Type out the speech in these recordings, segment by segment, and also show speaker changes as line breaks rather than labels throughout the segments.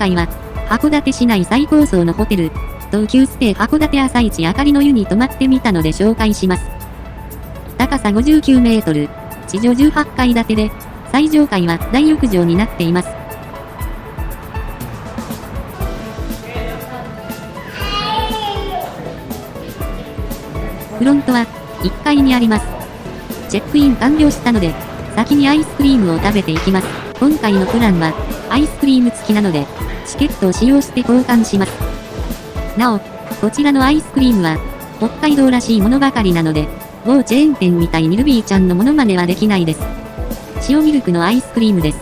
回は、函館市内最高層のホテル、東急ステイ函館朝市あかりの湯に泊まってみたので紹介します。高さ59メートル、地上18階建てで、最上階は大浴場になっています。フロントは1階にあります。チェックイン完了したので、先にアイスクリームを食べていきます。今回のプランは、アイスクリーム付きなので、チケットを使用して交換します。なお、こちらのアイスクリームは、北海道らしいものばかりなので、某チェーン店みたいにルビーちゃんのモノマネはできないです。塩ミルクのアイスクリームです。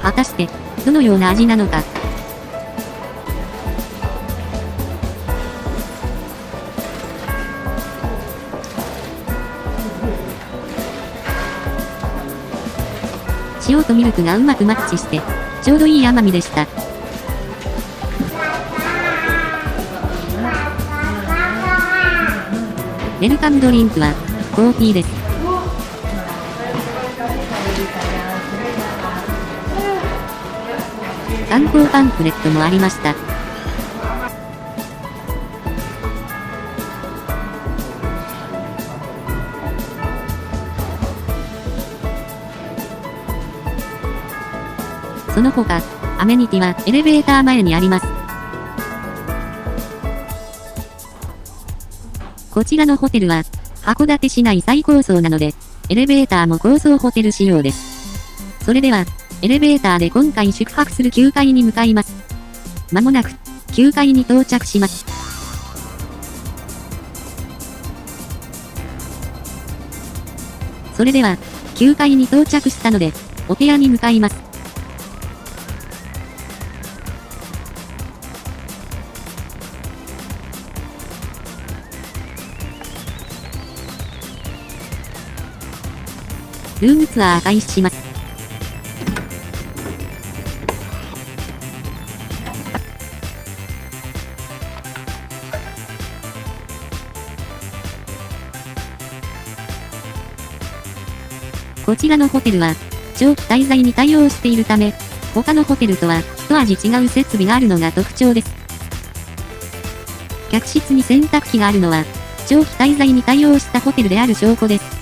果たして、どのような味なのか。塩とミルクがうまくマッチして、ちょうどいい甘みでした。ウェルカムドリンクは、コーヒーです。観光パンフレットもありました。その他、アメニティはエレベーター前にあります。こちらのホテルは、函館市内最高層なので、エレベーターも高層ホテル仕様です。それでは、エレベーターで今回宿泊する9階に向かいます。まもなく、9階に到着します。それでは、9階に到着したので、お部屋に向かいます。ルームツアー開始します。こちらのホテルは、長期滞在に対応しているため、他のホテルとは一味違う設備があるのが特徴です。客室に洗濯機があるのは、長期滞在に対応したホテルである証拠です。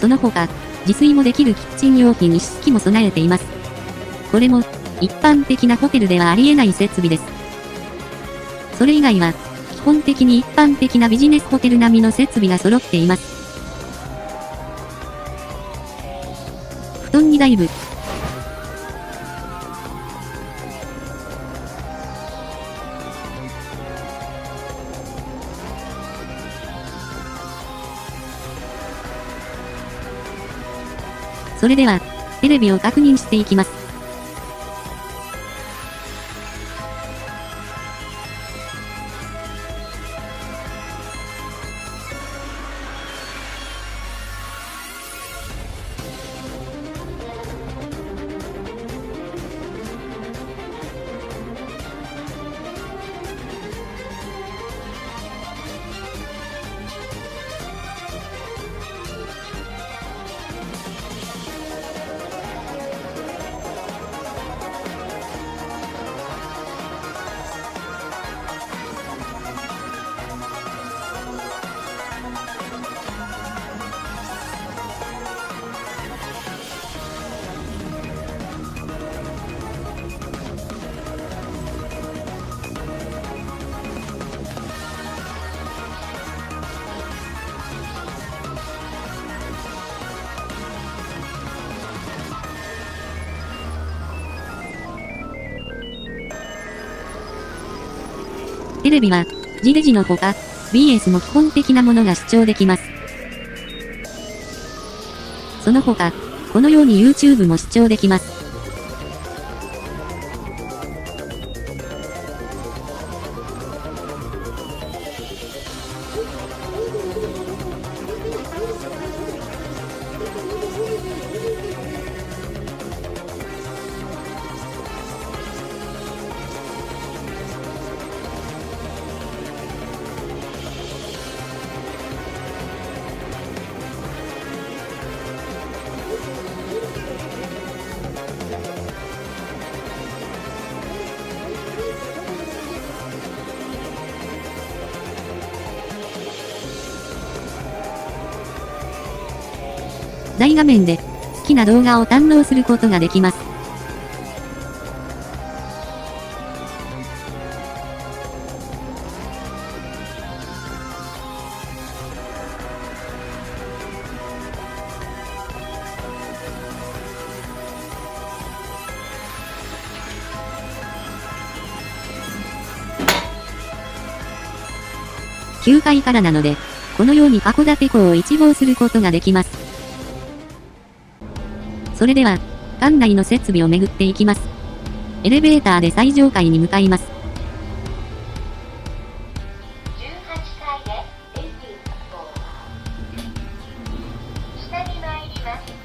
その他、自炊もできるキッチン用品一式も備えています。これも、一般的なホテルではありえない設備です。それ以外は、基本的に一般的なビジネスホテル並みの設備が揃っています。布団にダイブ。それでは、テレビを確認していきます。テレビは、地デジのほか、BS も基本的なものが視聴できます。その他、このように YouTube も視聴できます。大画面で好きな動画を堪能することができます。9階からなので、このように函館港を一望することができます。それでは、館内の設備を巡っていきます。エレベーターで最上階に向かいます。
18階へ電気下に参ります。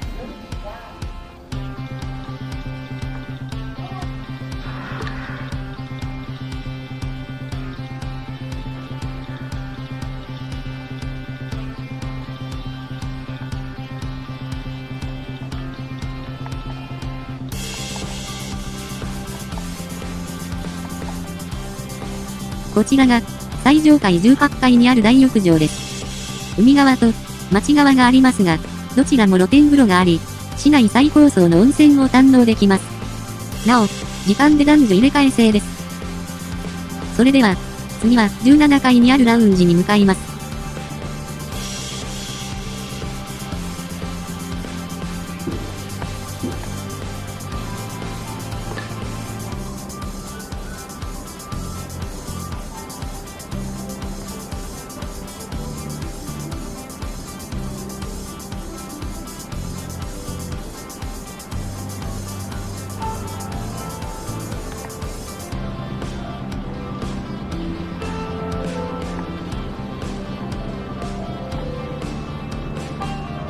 こちらが、最上階18階にある大浴場です。海側と、町側がありますが、どちらも露天風呂があり、市内最高層の温泉を堪能できます。なお、時間で男女入れ替え制です。それでは、次は17階にあるラウンジに向かいます。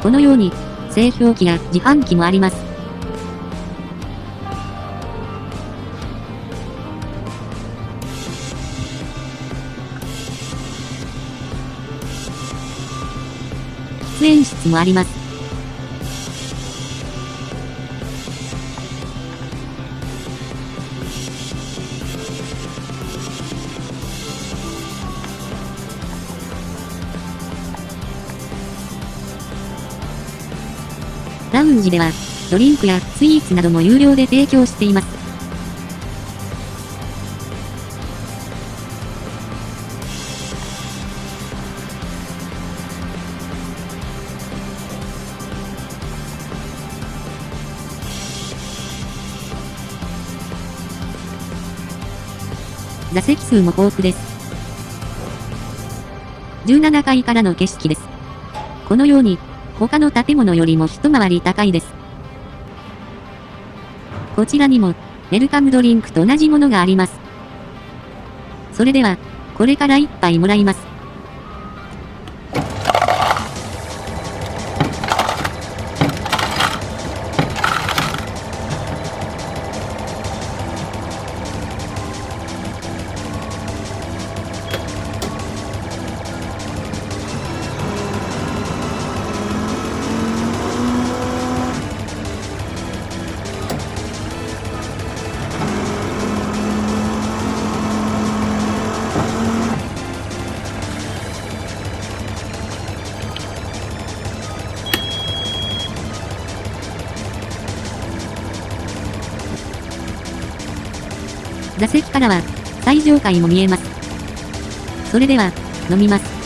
このように、製氷機や自販機もあります。喫煙室もあります。ラウンジでは、ドリンクやスイーツなども有料で提供しています。座席数も豊富です。17階からの景色です。このように、他の建物よりも一回り高いです。こちらにも、ウェルカムドリンクと同じものがあります。それでは、これから一杯もらいます。座席からは、最上階も見えます。それでは、飲みます。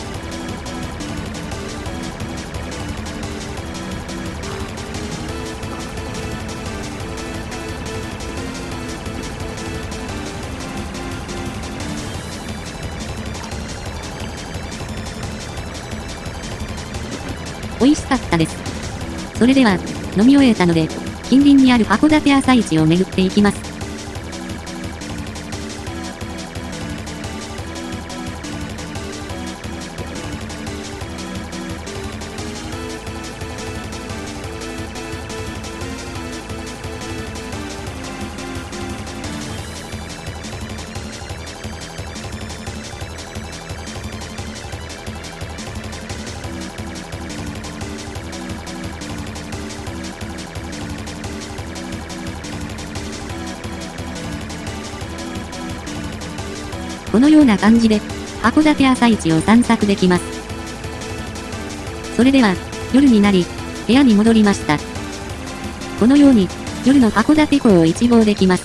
美味しかったです。それでは、飲み終えたので、近隣にある函館朝市を巡っていきます。このような感じで、函館朝市を散策できます。それでは、夜になり、部屋に戻りました。このように、夜の函館港を一望できます。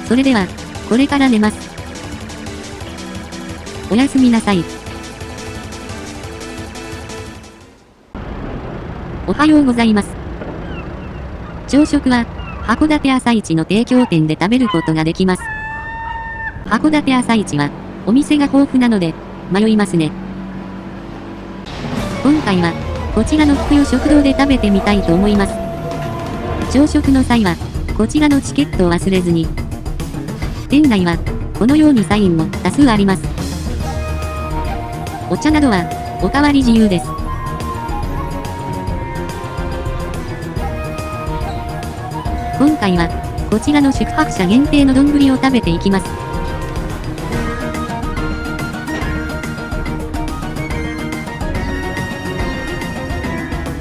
それでは、これから寝ます。おやすみなさい。おはようございます。朝食は、函館朝市の提供店で食べることができます。函館朝市は、お店が豊富なので、迷いますね。今回は、こちらの福代食堂で食べてみたいと思います。朝食の際は、こちらのチケットを忘れずに。店内は、このようにサインも多数あります。お茶などは、おかわり自由です。今回は、こちらの宿泊者限定の丼を食べていきます。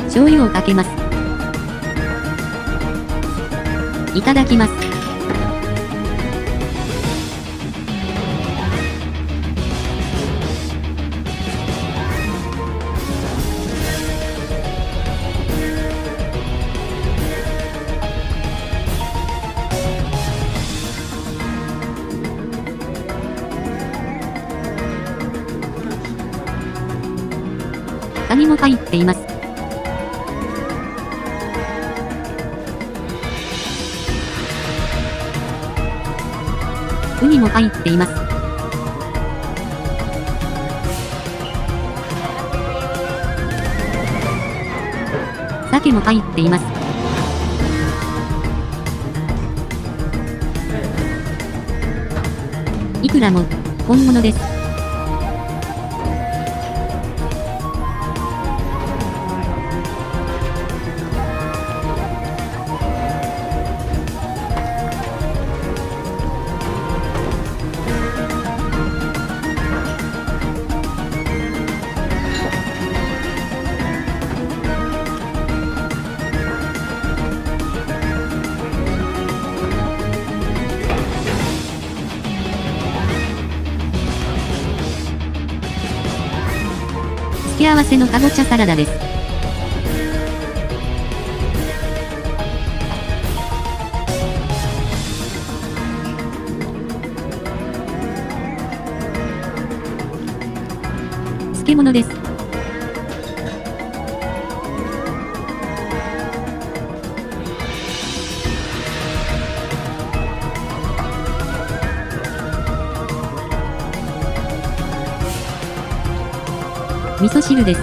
醤油をかけます。いただきます。カニも入っています。ウニも入っています。鮭も入っています。イクラも本物です。付け合わせのかぼちゃサラダです。漬物です。味噌汁です。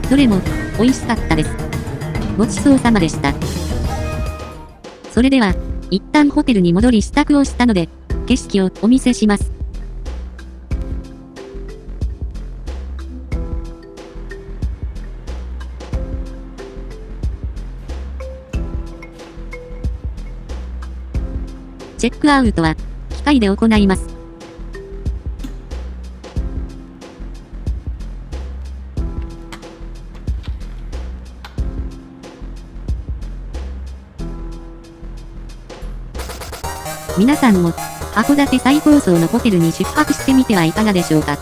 どれも美味しかったです。ごちそうさまでした。それでは、一旦ホテルに戻り支度をしたので、景色をお見せします。チェックアウトは、機械で行います。皆さんも、函館最高層のホテルに宿泊してみてはいかがでしょうか。